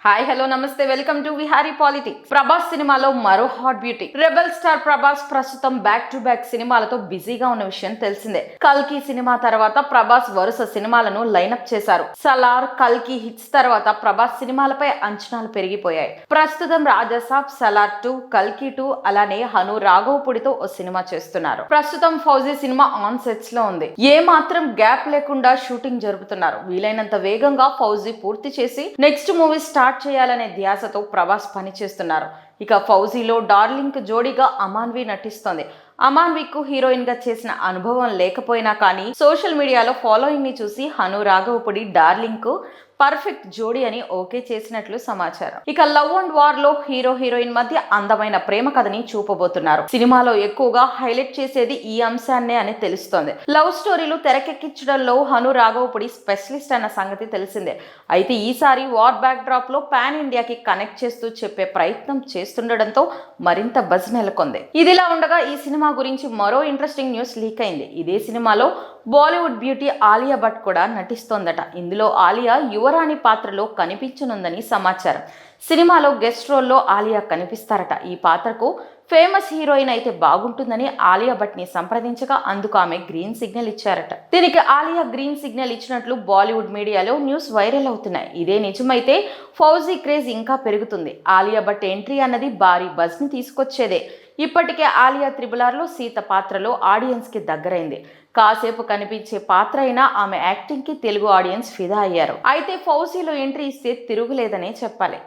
Hi hello నమస్తే welcome to Vihari politics. Prabhas సినిమాలో మరో hot beauty rebel star Prabhas ప్రస్తుతం బ్యాక్ టు బ్యాక్ సినిమాలతో బిజీగా ఉన్న విషయం తెలిసిందే. కల్కి సినిమా తర్వాత ప్రభాస్ వరుస సినిమాలను లైనప్ చేశారు. సలార్, కల్కి హిట్స్ తర్వాత ప్రభాస్ సినిమాలపై అంచనాలు పెరిగిపోయాయి. ప్రస్తుతం రాజాసాబ్, సలార్ 2, కల్కి 2 అలానే హను రాఘవపుడితో ఓ సినిమా చేస్తున్నారు. ప్రస్తుతం ఫౌజీ సినిమా ఆన్ సెట్స్ లో ఉంది. ఏ మాత్రం గ్యాప్ లేకుండా షూటింగ్ జరుపుతున్నారు. వీలైనంత వేగంగా ఫౌజీ పూర్తి చేసి నెక్స్ట్ మూవీ స్టార్ట్ చేయాలనే ధ్యాసతో ప్రభాస్ పనిచేస్తున్నారు. ఇక ఫౌజీలో డార్లింగ్ జోడీగా అమాన్వి నటిస్తోంది. అమాన్వికు హీరోయిన్ గా చేసిన అనుభవం లేకపోయినా కానీ సోషల్ మీడియాలో ఫాలోయింగ్ ని చూసి హను రాఘవపుడి డార్లింగ్ కు పర్ఫెక్ట్ జోడీ అని ఓకే చేసినట్లు సమాచారం. ఇక లవ్ అండ్ వార్ లో హీరో హీరోయిన్ మధ్య అందమైన ప్రేమ కథని చూపబోతున్నారు. సినిమాలో ఎక్కువగా హైలైట్ చేసేది ఈ అంశాన్నే అని తెలుస్తోంది. లవ్ స్టోరీలు తెరకెక్కించడంలో హను రాఘవపుడి స్పెషలిస్ట్ అన్న సంగతి తెలిసిందే. అయితే ఈసారి వార్ బ్యాక్ డ్రాప్ లో పాన్ ఇండియాకి కనెక్ట్ చేస్తూ చెప్పే ప్రయత్నం చేస్తుండడంతో మరింత బజ్ నెలకొంది. ఇదిలా ఉండగా ఈ సినిమా గురించి మరో ఇంట్రెస్టింగ్ న్యూస్ లీక్ అయింది. ఇదే సినిమాలో బాలీవుడ్ బ్యూటీ ఆలియా భట్ కూడా నటిస్తోందట. ఇందులో ఆలియా యువరాణి పాత్రలో కనిపించనుందని సమాచారం. సినిమాలో గెస్ట్ రోల్లో ఆలియా కనిపిస్తారట. ఈ పాత్రకు ఫేమస్ హీరోయిన్ అయితే బాగుంటుందని ఆలియా భట్ ని సంప్రదించగా అందుకు ఆమె గ్రీన్ సిగ్నల్ ఇచ్చారట. దీనికి ఆలియా గ్రీన్ సిగ్నల్ ఇచ్చినట్లు బాలీవుడ్ మీడియాలో న్యూస్ వైరల్ అవుతున్నాయి. ఇదే నిజమైతే ఫౌజీ క్రేజ్ ఇంకా పెరుగుతుంది. ఆలియా భట్ ఎంట్రీ అన్నది భారీ బజ్ ని తీసుకొచ్చేదే. ఇప్పటికే ఆలియా త్రిబుల్ లో సీత పాత్రలో ఆడియన్స్ కి దగ్గరైంది. కాసేపు కనిపించే పాత్ర అయినా ఆమె యాక్టింగ్ కి తెలుగు ఆడియన్స్ ఫిదా అయ్యారు. అయితే ఫౌజీలో ఎంట్రీ ఇస్తే తిరుగులేదనే చెప్పాలి.